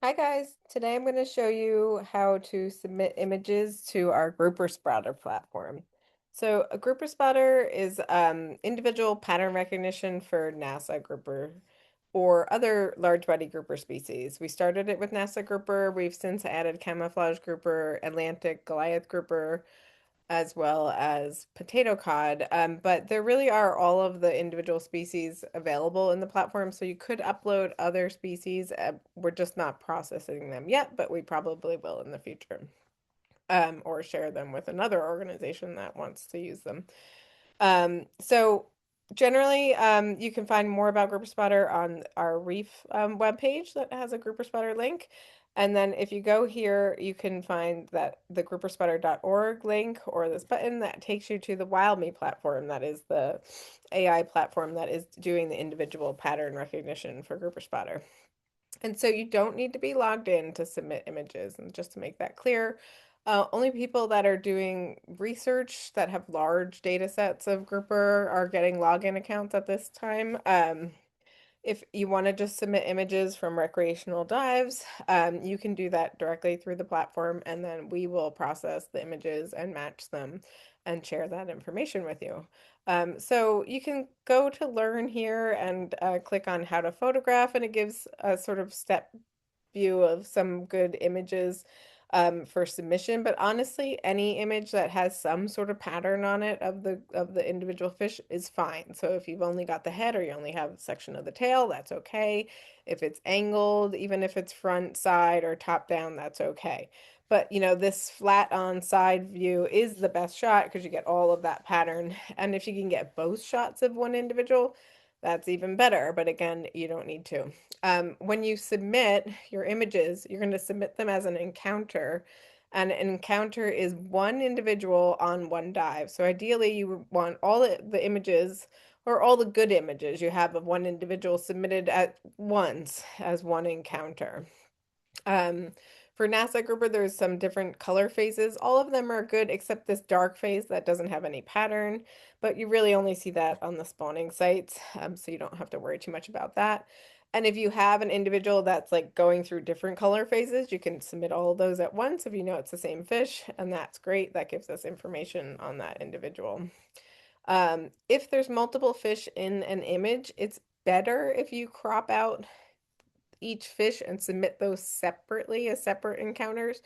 Hi guys, today I'm going to show you how to submit images to our Grouper Spotter platform. So a Grouper Spotter is individual pattern recognition for NASA grouper or other large body grouper species. We started it with NASA grouper. We've since added camouflage grouper, Atlantic Goliath grouper, as well as potato cod. But there really are all of the individual species available in the platform, so you could upload other species. We're just not processing them yet, but we probably will in the future, or share them with another organization that wants to use them. So generally, you can find more about Grouper Spotter on our Reef webpage that has a Grouper Spotter link. And then if you go here, you can find that the grouperspotter.org link or this button that takes you to the WildMe platform. That is the AI platform that is doing the individual pattern recognition for Grouper Spotter. And so you don't need to be logged in to submit images. And just to make that clear, only people that are doing research that have large data sets of grouper are getting login accounts at this time. If you want to just submit images from recreational dives, you can do that directly through the platform, and then we will process the images and match them and share that information with you. So you can go to learn here and click on how to photograph, and it gives a sort of step view of some good images for submission. But honestly, any image that has some sort of pattern on it of the individual fish is fine. So if you've only got the head or you only have a section of the tail, that's okay. If it's angled, even if it's front, side, or top down, that's okay. But this flat on side view is the best shot because you get all of that pattern. And if you can get both shots of one individual, that's even better. But again, you don't need to. When you submit your images, you're going to submit them as an encounter. And an encounter is one individual on one dive. So ideally, you want all the images or all the good images you have of one individual submitted at once as one encounter. Um, for NASA grouper, there's some different color phases. All of them are good except this dark phase that doesn't have any pattern, but you really only see that on the spawning sites, so you don't have to worry too much about that. And if you have an individual that's like going through different color phases, you can submit all of those at once if you know it's the same fish, and that's great. That gives us information on that individual. If there's multiple fish in an image, it's better if you crop out each fish and submit those separately as separate encounters.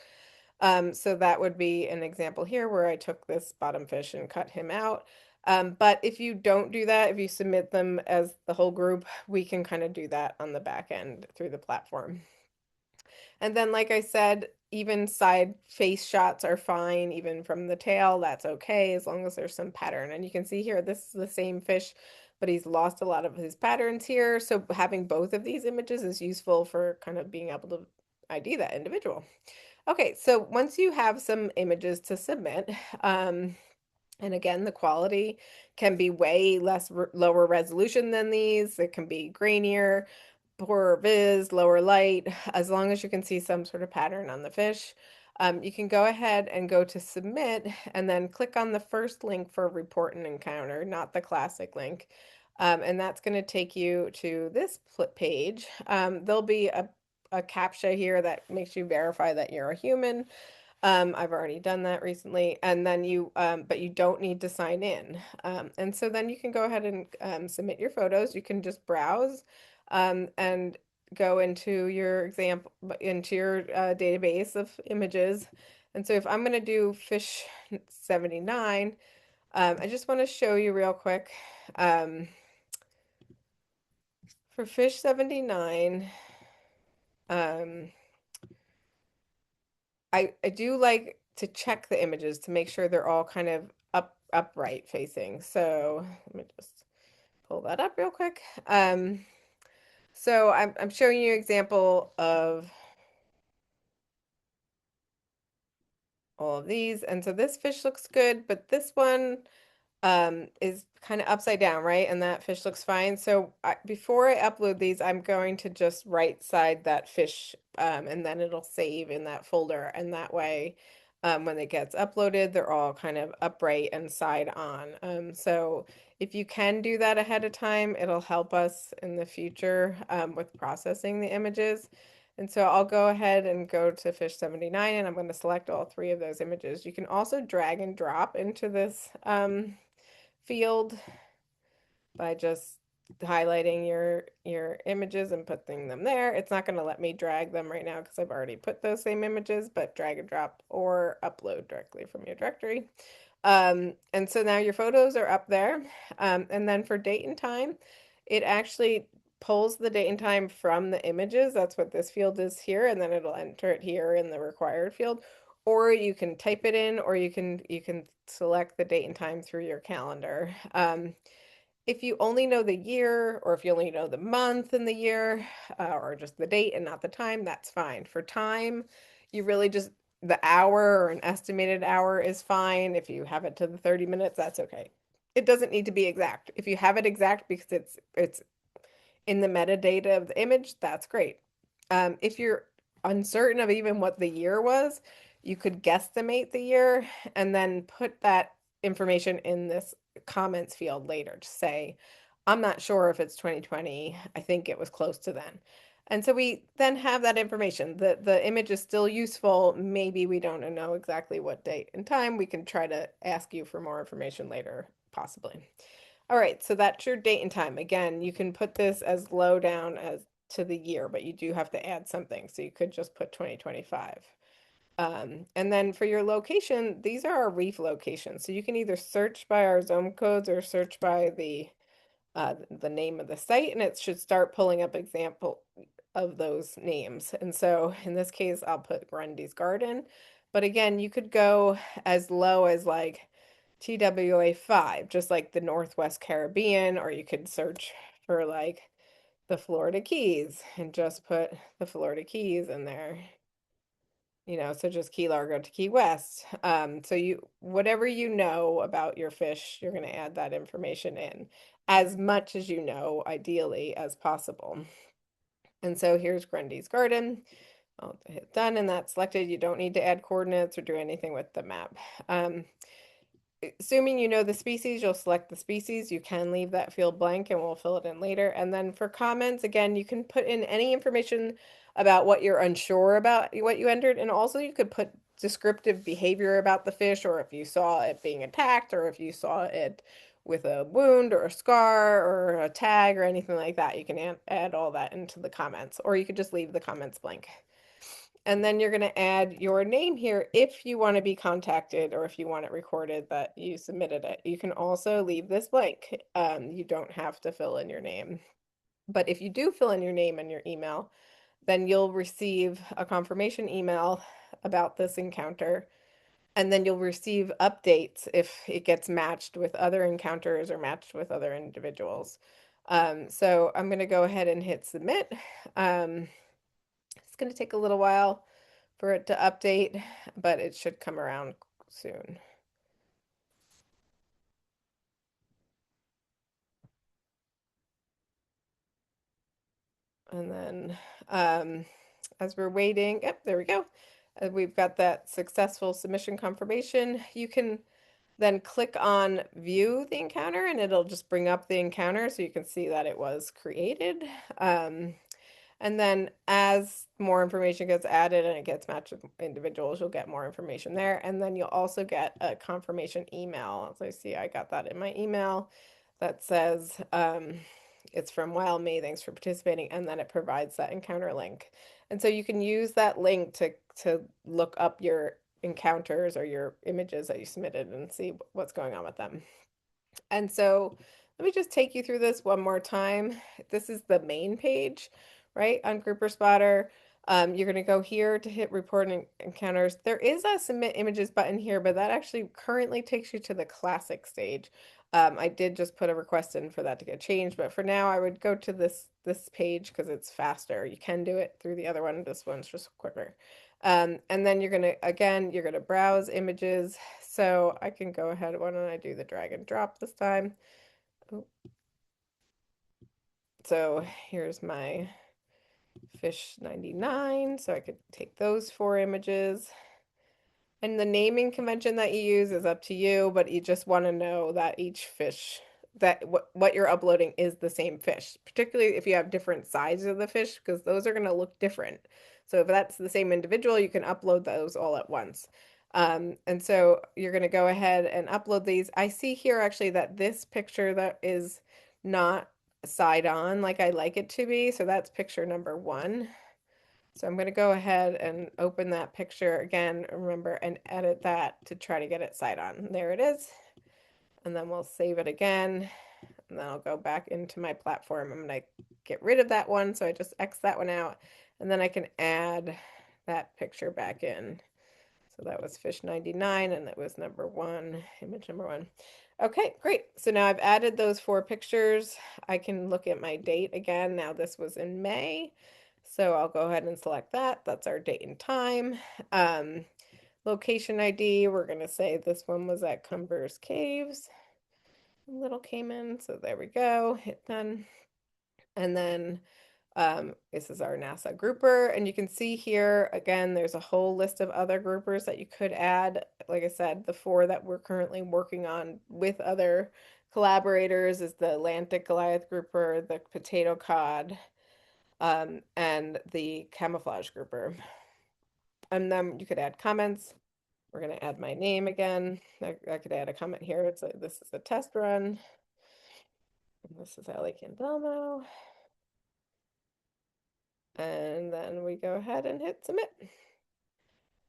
So that would be an example here where I took this bottom fish and cut him out. But if you don't do that, if you submit them as the whole group, we can kind of do that on the back end through the platform. And then, like I said, even side face shots are fine, even from the tail, that's okay, as long as there's some pattern. And you can see here, this is the same fish, but he's lost a lot of his patterns here. So having both of these images is useful for kind of being able to ID that individual. Okay, so once you have some images to submit, and again, the quality can be way lower resolution than these. It can be grainier, poorer viz, lower light, as long as you can see some sort of pattern on the fish. You can go ahead and go to submit and then click on the first link for report an encounter, not the classic link. And that's going to take you to this page. There'll be a CAPTCHA here that makes you verify that you're a human. I've already done that recently, and then but you don't need to sign in. And so then you can go ahead and submit your photos. You can just browse and go into your database of images. And so if I'm going to do fish 79, I just want to show you real quick. Um, for fish 79, um, I do like to check the images to make sure they're all kind of upright facing. So let me just pull that up real quick. So I'm showing you an example of all of these. And so this fish looks good, but this one is kind of upside down, right? And that fish looks fine. So before I upload these, I'm going to just right side that fish and then it'll save in that folder. And that way, when it gets uploaded, they're all kind of upright and side on. So if you can do that ahead of time, it'll help us in the future with processing the images. And so I'll go ahead and go to fish 79 and I'm going to select all three of those images. You can also drag and drop into this field by just highlighting your images and putting them there. It's not going to let me drag them right now because I've already put those same images, but drag and drop or upload directly from your directory. And so now your photos are up there. And then for date and time, it actually pulls the date and time from the images. That's what this field is here, and then it'll enter it here in the required field. Or you can type it in, or you can select the date and time through your calendar. If you only know the year, or if you only know the month and the year, or just the date and not the time, that's fine. For time, you really just the hour or an estimated hour is fine. If you have it to the 30 minutes, that's okay. It doesn't need to be exact. If you have it exact because it's in the metadata of the image, that's great. If you're uncertain of even what the year was, you could guesstimate the year and then put that information in this comments field later to say, I'm not sure if it's 2020. I think it was close to then. And so we then have that information. The image is still useful. Maybe we don't know exactly what date and time. We can try to ask you for more information later, possibly. All right, so that's your date and time. Again, you can put this as low down as to the year, but you do have to add something. So you could just put 2025. And then for your location, these are our reef locations. So you can either search by our zone codes or search by the name of the site, and it should start pulling up example of those names. And so in this case, I'll put Grundy's Garden. But again, you could go as low as like TWA 5, just like the Northwest Caribbean, or you could search for like the Florida Keys and just put the Florida Keys in there. So just Key Largo to Key West. So whatever you know about your fish, you're going to add that information in as much as you know, ideally, as possible. And so here's Grundy's Garden. I'll hit done and that's selected. You don't need to add coordinates or do anything with the map. Assuming you know the species, you'll select the species. You can leave that field blank and we'll fill it in later. And then for comments, again, you can put in any information about what you're unsure about what you entered. And also you could put descriptive behavior about the fish, or if you saw it being attacked, or if you saw it with a wound or a scar or a tag or anything like that. You can add all that into the comments, or you could just leave the comments blank. And then you're going to add your name here if you want to be contacted or if you want it recorded that you submitted it. You can also leave this blank. You don't have to fill in your name. But if you do fill in your name and your email, then you'll receive a confirmation email about this encounter. And then you'll receive updates if it gets matched with other encounters or matched with other individuals. So I'm going to go ahead and hit submit. It's going to take a little while for it to update, but it should come around soon. And then as we're waiting, yep, there we go. We've got that successful submission confirmation. You can then click on view the encounter and it'll just bring up the encounter so you can see that it was created. And then as more information gets added and it gets matched with individuals, you'll get more information there. And then you'll also get a confirmation email. As I see, I got that in my email that says it's from Wild Me, thanks for participating. And then it provides that encounter link. And so you can use that link to look up your encounters or your images that you submitted and see what's going on with them. And so let me just take you through this one more time. This is the main page, right, on Grouper Spotter. You're going to go here to hit report encounters. There is a submit images button here, but that actually currently takes you to the classic stage. I did just put a request in for that to get changed, but for now I would go to this page because it's faster. You can do it through the other one. This one's just quicker. And then you're going to browse images. So I can go ahead. Why don't I do the drag and drop this time? Oh. So here's my fish 99. So I could take those 4 images. And the naming convention that you use is up to you, but you just want to know that each fish, that what you're uploading is the same fish, particularly if you have different sizes of the fish, because those are going to look different. So if that's the same individual, you can upload those all at once. And so you're going to go ahead and upload these. I see here actually that this picture that is not side on like I like it to be. So that's picture number one. So I'm going to go ahead and open that picture again, remember, and edit that to try to get it side on. There it is. And then we'll save it again. And then I'll go back into my platform. I'm going to get rid of that one. So I just X that one out. And then I can add that picture back in. So that was fish 99 and that was number one, image number one. Okay, great. So now I've added those four pictures. I can look at my date again. Now this was in May. So I'll go ahead and select that. That's our date and time. Um, Location ID, we're going to say this one was at Cumbers Caves, Little Cayman. So there we go. Hit done. And then this is our NASA grouper, and you can see here again, there's a whole list of other groupers that you could add. Like I said, the four that we're currently working on with other collaborators is the Atlantic Goliath grouper, the potato cod, and the camouflage grouper. And then you could add comments. We're going to add my name again. I could add a comment here. It's like, this is a test run. And this is Ellie Candelmo. And then we go ahead and hit submit.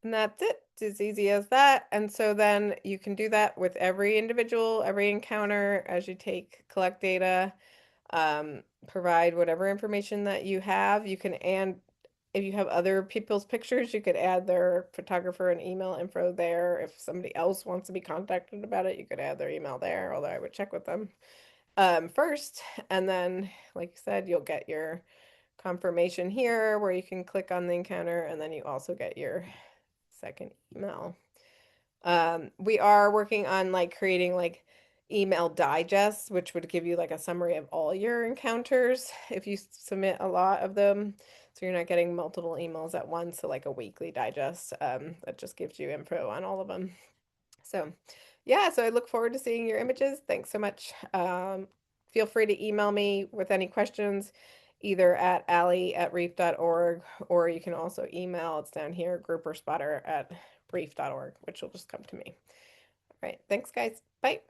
And that's it. It's as easy as that. And so then you can do that with every individual, every encounter as you collect data, provide whatever information that you have. You can, and if you have other people's pictures, you could add their photographer and email info there. If somebody else wants to be contacted about it, you could add their email there, although I would check with them first. And then, like you said, you'll get your confirmation here where you can click on the encounter, and then you also get your second email. We are working on like creating like email digests, which would give you like a summary of all your encounters if you submit a lot of them. So you're not getting multiple emails at once, so like a weekly digest that just gives you info on all of them. So yeah, so I look forward to seeing your images. Thanks so much. Feel free to email me with any questions, either at ally@reef.org, or you can also email, it's down here, grouperspotter@reef.org, which will just come to me. All right, thanks guys. Bye.